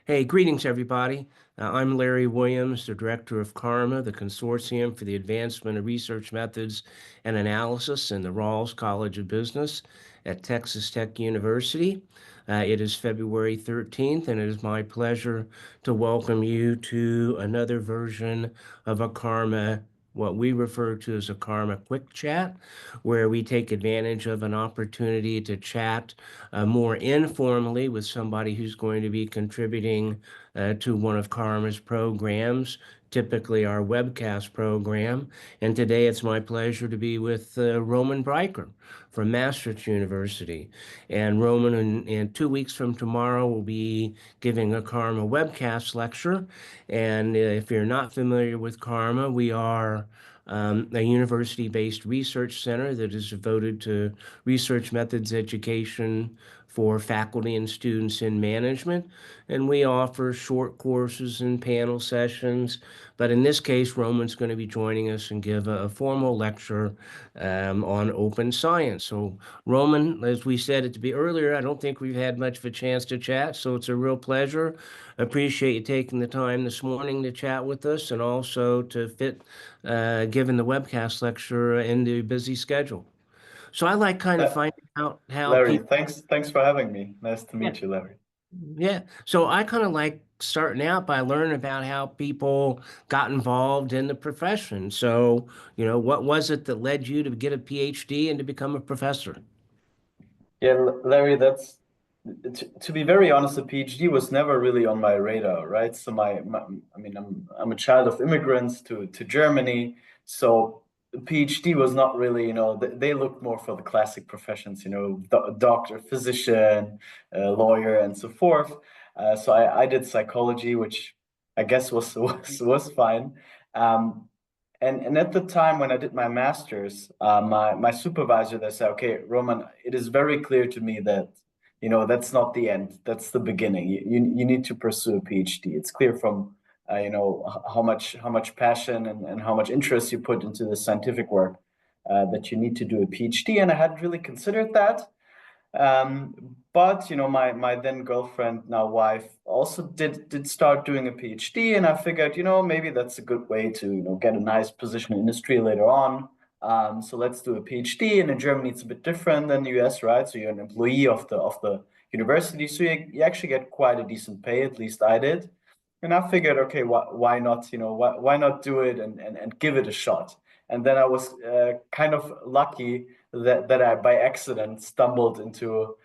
Hey, greetings, everybody. I'm Larry Williams, the director of CARMA, the Consortium for the Advancement of Research Methods and Analysis in the Rawls College of Business at Texas Tech University. It is February 13th, and it is my pleasure to welcome you to another version of a CARMA, what we refer to as a CARMA Quick Chat, where we take advantage of an opportunity to chat more informally with somebody who's going to be contributing to one of Karma's programs, typically our webcast program. And today it's my pleasure to be with Roman Briker from Maastricht University. And Roman, in 2 weeks from tomorrow, will be giving a Karma webcast lecture. And if you're not familiar with Karma, we are a university-based research center that is devoted to research methods education for faculty and students in management. And we offer short courses and panel sessions. But in this case, Roman's going to be joining us and give a formal lecture on open science. So, Roman, as we said it to be earlier, I don't think we've had much of a chance to chat. So it's a real pleasure. Appreciate you taking the time this morning to chat with us and also to fit giving the webcast lecture into a busy schedule. So I like kind of Uh, finding out how Larry, people, thanks for having me. Nice to yeah, meet you, Larry. yeah. So I kind of like starting out by learning about how people got involved in the profession. So, what was it that led you to get a PhD and to become a professor? Yeah, Larry, that's to be very honest, a PhD was never really on my radar, right? So I mean, I'm a child of immigrants to Germany, so the PhD was not really, they looked more for the classic professions, doctor, physician, lawyer, and so forth. So I did psychology, which I guess was fine. Um, and at the time when I did my master's, my supervisor they said, okay, Roman, it is very clear to me that that's not the end. That's the beginning. You need to pursue a PhD. It's clear from how much passion and how much interest you put into the scientific work that you need to do a PhD. And I hadn't really considered that. But my then girlfriend, now wife, also did start doing a PhD, and I figured, maybe that's a good way to, get a nice position in industry later on. So let's do a PhD. And in Germany, it's a bit different than the US, right? So you're an employee of the university, so you actually get quite a decent pay. At least I did. And I figured, okay, why not? Why not do it and give it a shot? And then I was kind of lucky that I by accident stumbled into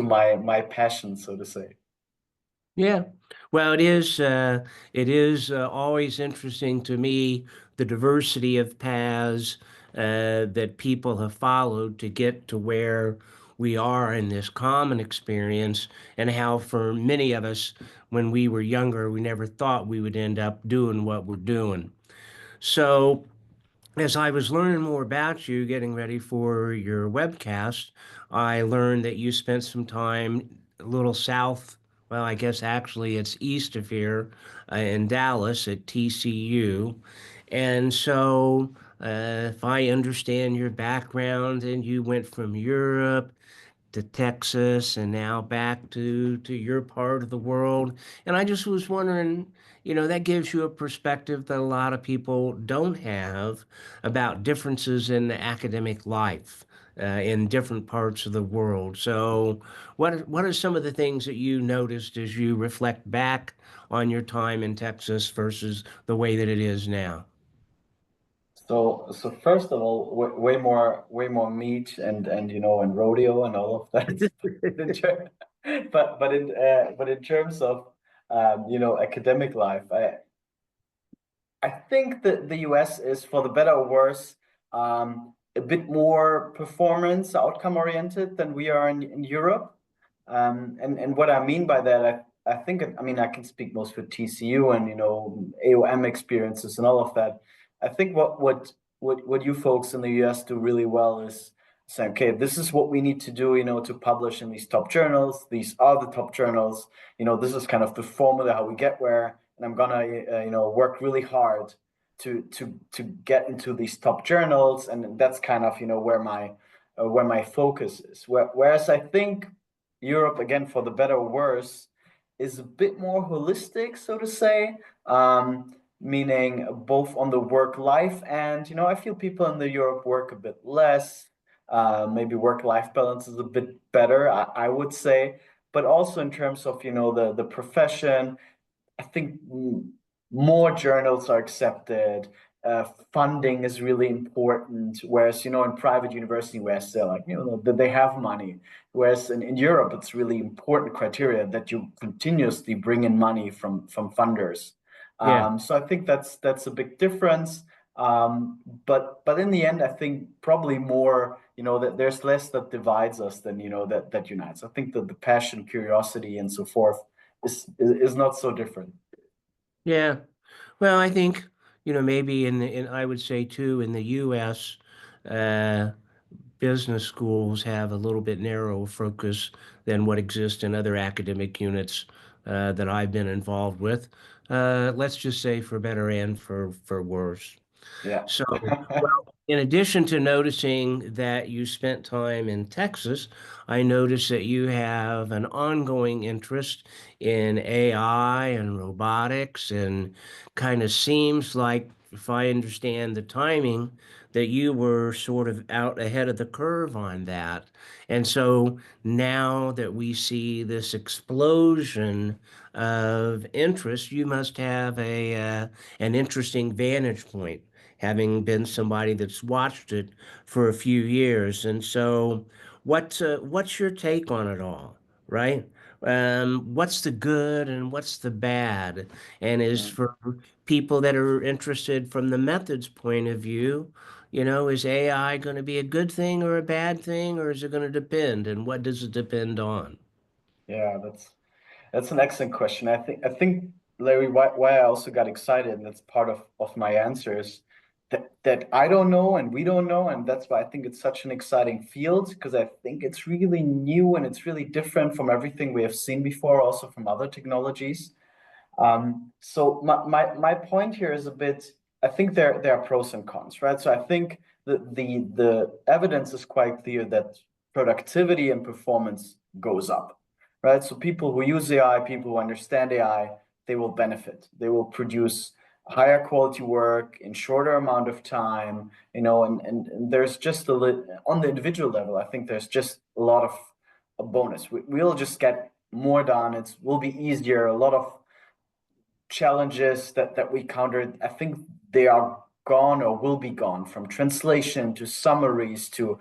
my passion, so to say. Yeah. Well, it is always interesting to me the diversity of paths that people have followed to get to where we are in this common experience, and how for many of us, when we were younger, we never thought we would end up doing what we're doing. So as I was learning more about you, getting ready for your webcast, I learned that you spent some time a little south. Well, I guess actually it's east of here in Dallas at TCU. And so, if I understand your background, and you went from Europe to Texas and now back to your part of the world. And I just was wondering, that gives you a perspective that a lot of people don't have about differences in the academic life in different parts of the world. So, what are some of the things that you noticed as you reflect back on your time in Texas versus the way that it is now? So first of all, way more meat and rodeo and all of that. In ter- but in terms of academic life, I think that the US is, for the better or worse, a bit more performance outcome oriented than we are in Europe. And what I mean by that, I think, I mean, I can speak most for TCU and, AOM experiences and all of that. I think what you folks in the US do really well is say, okay, this is what we need to do, to publish in these top journals. These are the top journals. This is kind of the formula how we get where, and I'm gonna, work really hard to get into these top journals, and that's kind of, where my focus is. Whereas I think Europe, again, for the better or worse, is a bit more holistic, so to say, meaning both on the work life and, I feel people in the Europe work a bit less. Maybe work-life balance is a bit better, I would say, but also in terms of, the profession. I think more journals are accepted. Funding is really important. Whereas, in private university, where they're like, that they have money. Whereas in Europe, it's really important criteria that you continuously bring in money from funders. Yeah. So I think that's a big difference. But in the end, I think probably more, that there's less that divides us than, that unites. I think that the passion, curiosity, and so forth is not so different. Yeah. Well, I think, maybe in I would say too, in the US, uh, business schools have a little bit narrower focus than what exists in other academic units that I've been involved with. Let's just say for better and for worse. Yeah. So, well, in addition to noticing that you spent time in Texas, I noticed that you have an ongoing interest in AI and robotics, and kind of seems like, if I understand the timing, that you were sort of out ahead of the curve on that. And so now that we see this explosion of interest, you must have an interesting vantage point, having been somebody that's watched it for a few years. And so, what's your take on it all, right? What's the good and what's the bad? And is Mm. for people that are interested from the methods point of view, is AI going to be a good thing or a bad thing, or is it going to depend? And what does it depend on? Yeah, that's an excellent question. I think Larry, why I also got excited, and that's part of my answer is that I don't know and we don't know, and that's why I think it's such an exciting field because I think it's really new and it's really different from everything we have seen before, also from other technologies. So my point here is a bit, I think there are pros and cons, right? So I think the evidence is quite clear that productivity and performance goes up, right? So people who use AI, people who understand AI, they will benefit. They will produce higher quality work in shorter amount of time, and there's just on the individual level, I think there's just a lot of a bonus. We'll just get more done. It will be easier. A lot of challenges that we countered, I think they are gone or will be gone, from translation to summaries to,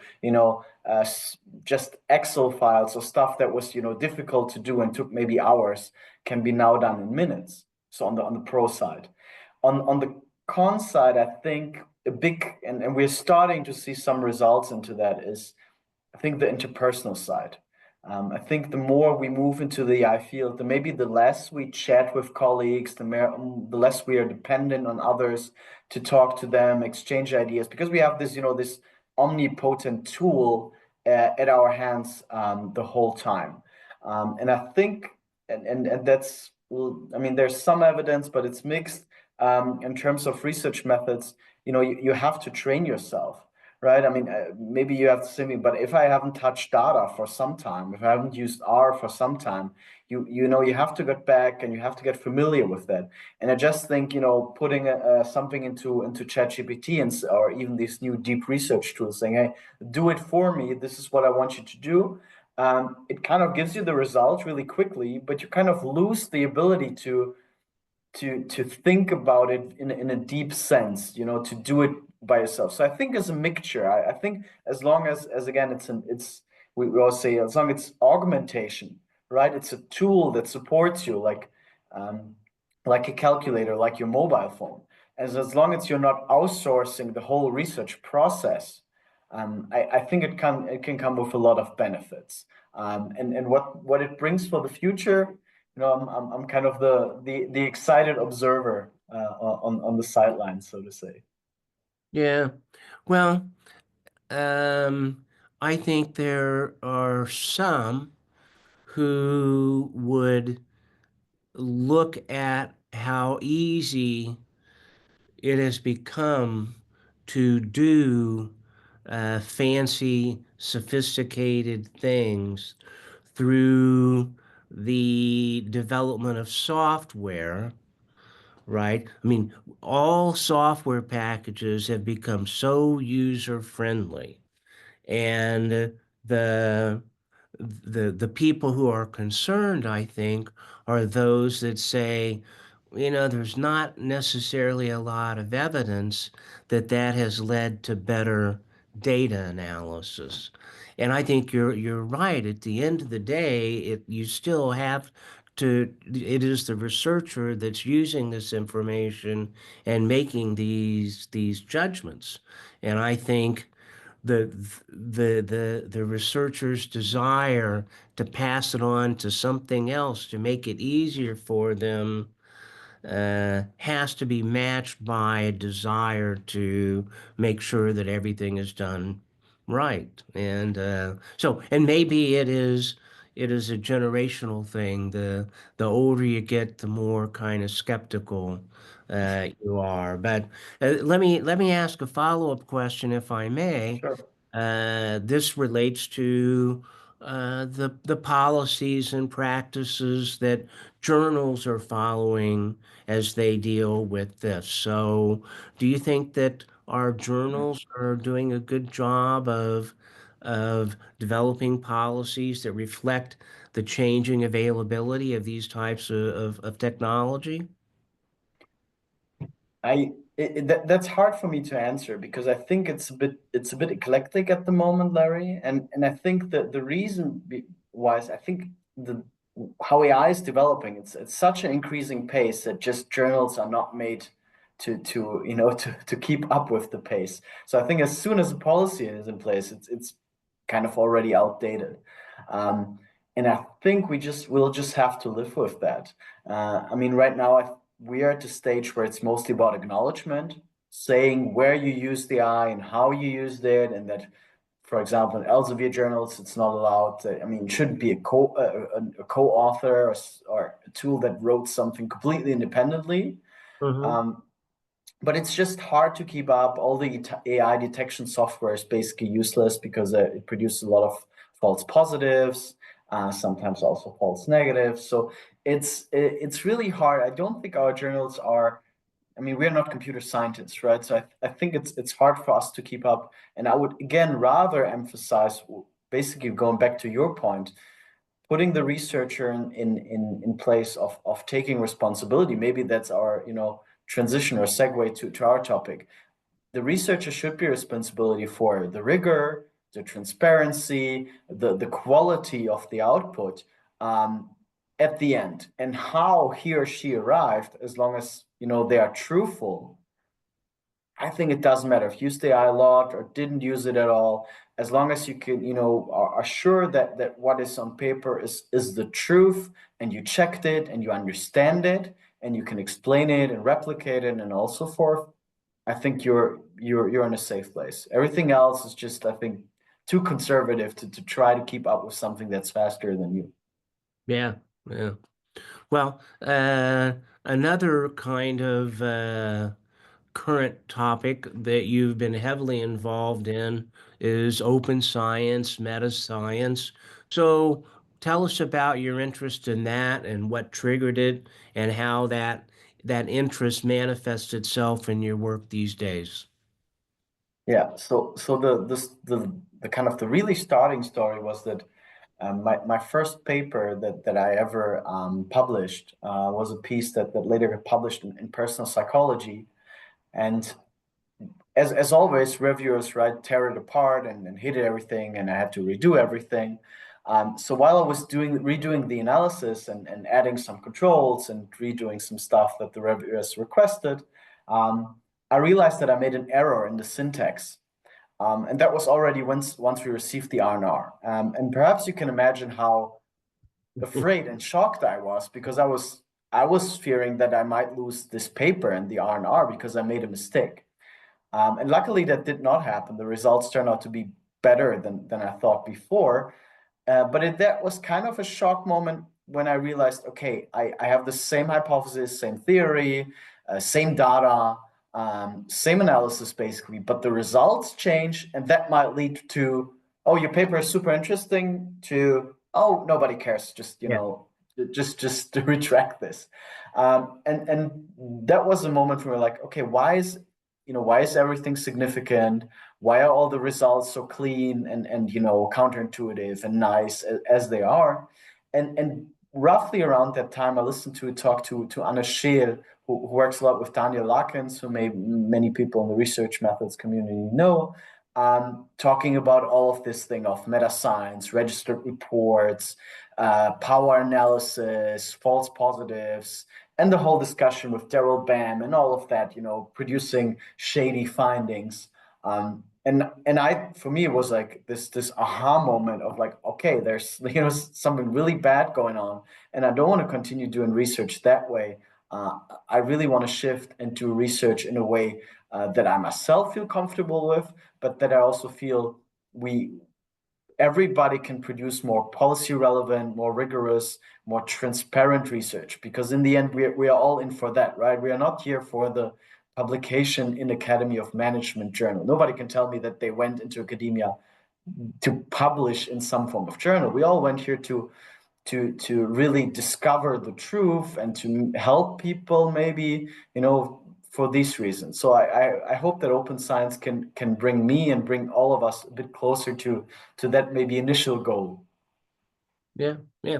just Excel files or stuff that was, difficult to do and took maybe hours can be now done in minutes. So on the pro side. On the con side, I think a big, and we're starting to see some results into that is I think the interpersonal side. I think the more we move into the I field, the maybe the less we chat with colleagues, the less we are dependent on others to talk to them, exchange ideas, because we have this, this omnipotent tool at our hands the whole time. And I think, and that's, I mean, there's some evidence, but it's mixed in terms of research methods. You have to train yourself, right? I mean, maybe you have to say me, but if I haven't touched data for some time, if I haven't used R for some time, you have to get back and you have to get familiar with that. And I just think, putting something into ChatGPT or even these new deep research tools, saying, "Hey, do it for me. This is what I want you to do." It kind of gives you the result really quickly, but you kind of lose the ability to think about it in a deep sense, to do it by yourself. So I think as a mixture, I think as long as again it's we all say as long as it's augmentation, right? It's a tool that supports you, um, like a calculator, like your mobile phone. As long as you're not outsourcing the whole research process, I think it can come with a lot of benefits. And what it brings for the future, I'm kind of the excited observer on the sidelines, so to say. Yeah. Well, um, I think there are some who would look at how easy it has become to do fancy, sophisticated things through the development of software, right? I mean, all software packages have become so user friendly, and the the people who are concerned, I think, are those that say, there's not necessarily a lot of evidence that that has led to better data analysis. And I think you're right. At the end of the day, you still have to, it is the researcher that's using this information and making these judgments. And I think the the researcher's desire to pass it on to something else to make it easier for them has to be matched by a desire to make sure that everything is done right. And and maybe it is a generational thing. The older you get, the more kind of skeptical you are. But let me ask a follow-up question, if I may. Sure. This relates to the policies and practices that journals are following as they deal with this. So, do you think that our journals are doing a good job of developing policies that reflect the changing availability of these types of technology? That's hard for me to answer because I think it's a bit eclectic at the moment, Larry, and I think that the reason why is I think the how AI is developing, it's such an increasing pace that just journals are not made to keep up with the pace. So I think as soon as a policy is in place, it's kind of already outdated. Um, and I think we'll just have to live with that. I mean, right now we are at the stage where it's mostly about acknowledgement, saying where you use the AI and how you used it, and that, for example, in Elsevier journals, it's not allowed. I mean, it shouldn't be a co-author or a tool that wrote something completely independently. Hmm. Um, but it's just hard to keep up. All the AI detection software is basically useless because it produces a lot of false positives, sometimes also false negatives. So it's really hard. I don't think our journals are. I mean, we're not computer scientists, right? So I think it's hard for us to keep up. And I would again rather emphasize, basically going back to your point, putting the researcher in place of taking responsibility. Maybe that's our transition or segue to our topic. The researcher should be responsibility for the rigor, the transparency, the quality of the output at the end, and how he or she arrived. As long as they are truthful, I think it doesn't matter if you used AI a lot or didn't use it at all, as long as you can, are sure that what is on paper is the truth, and you checked it and you understand it and you can explain it and replicate it and all so forth. I think you're in a safe place. Everything else is just, I think, too conservative to try to keep up with something that's faster than you. Yeah, yeah. Well, another kind of current topic that you've been heavily involved in is open science, meta science. So tell us about your interest in that and what triggered it and how that interest manifests itself in your work these days. Yeah. So the kind of the really starting story was that my first paper that I ever published was a piece that later got published in Personal Psychology. And as always, reviewers, right, tear it apart and hit everything, and I had to redo everything. So while I was redoing the analysis and adding some controls and redoing some stuff that the reviewers requested, I realized that I made an error in the syntax. And that was already once we received the R&R. And perhaps you can imagine how afraid and shocked I was, because I was fearing that I might lose this paper and the R&R because I made a mistake. And luckily, that did not happen. The results turned out to be better than I thought before. But that was kind of a shock moment when I realized, okay, I have the same hypothesis, same theory, same data, same analysis, basically, but the results change, and that might lead to, oh, your paper is super interesting, to, oh, nobody cares, just, Yeah. just to retract this. And that was a moment where we're like, okay, why is everything significant? Why are all the results so clean and counterintuitive and nice as they are? And roughly around that time, I listened to a talk to Anna Scheel, who works a lot with Daniel Lakens, who many people in the research methods community know, talking about all of this thing of meta science, registered reports, power analysis, false positives, and the whole discussion with Daryl Bam and all of that, producing shady findings. And I, for me, it was like this aha moment of like, okay, there's something really bad going on, and I don't want to continue doing research that way. I really want to shift and do research in a way that I myself feel comfortable with, but that I also feel everybody can produce more policy relevant, more rigorous, more transparent research. Because in the end, we are all in for that, right? We are not here for the publication in Academy of Management journal. Nobody can tell me that they went into academia to publish in some form of journal. We all went here to really discover the truth and to help people, maybe, for these reasons. So I hope that open science can bring me and bring all of us a bit closer to that maybe initial goal. Yeah, yeah.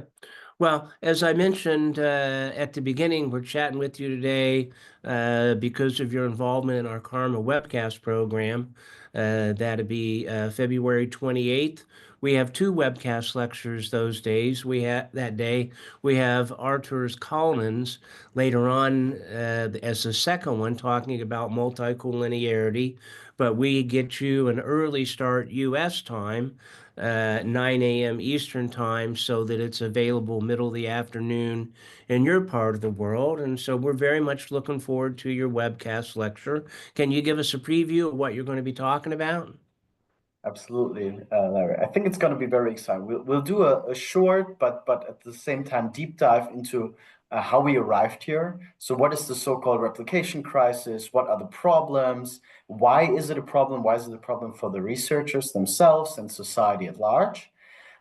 Well, as I mentioned at the beginning, we're chatting with you today because of your involvement in our Karma webcast program. That'll be February 28th. We have two webcast lectures those days. We have that day. We have Arthur's Collins later on as the second one, talking about multicollinearity. But we get you an early start U.S. time. 9 a.m. Eastern time so that it's available middle of the afternoon in your part of the world. And so we're very much looking forward to your webcast lecture. Can you give us a preview of what you're going to be talking about? Absolutely, Larry. I think it's going to be very exciting. We'll do a short, but at the same time deep dive into how we arrived here. So, what is the so-called replication crisis? What are the problems? Why is it a problem? Why is it a problem for the researchers themselves and society at large?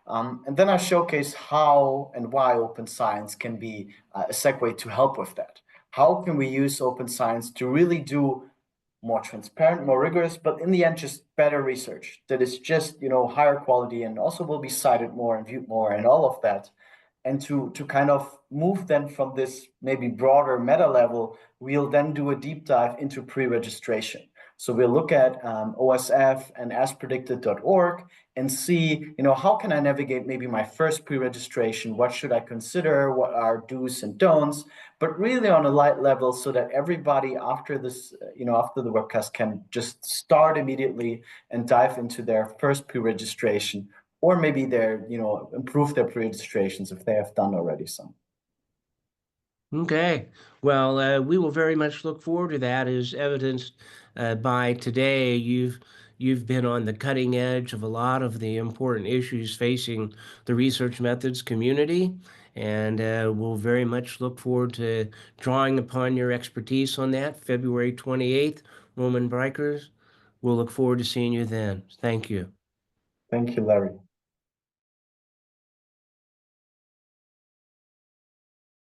And then I showcase how and why open science can be a segue to help with that. How can we use open science to really do more transparent, more rigorous, but in the end, just better research that is just, higher quality and also will be cited more and viewed more and all of that. And to kind of move then from this maybe broader meta level, we'll then do a deep dive into pre-registration. So we'll look at OSF and aspredicted.org and see, how can I navigate maybe my first pre-registration? What should I consider? What are do's and don'ts? But really on a light level so that everybody after this, after the webcast can just start immediately and dive into their first pre-registration, or maybe improve their pre-registrations if they have done already some. Okay. Well, we will very much look forward to that, as evidenced by today. You've been on the cutting edge of a lot of the important issues facing the research methods community, and we'll very much look forward to drawing upon your expertise on that. February 28th, Roman Brikers. We'll look forward to seeing you then. Thank you. Thank you, Larry.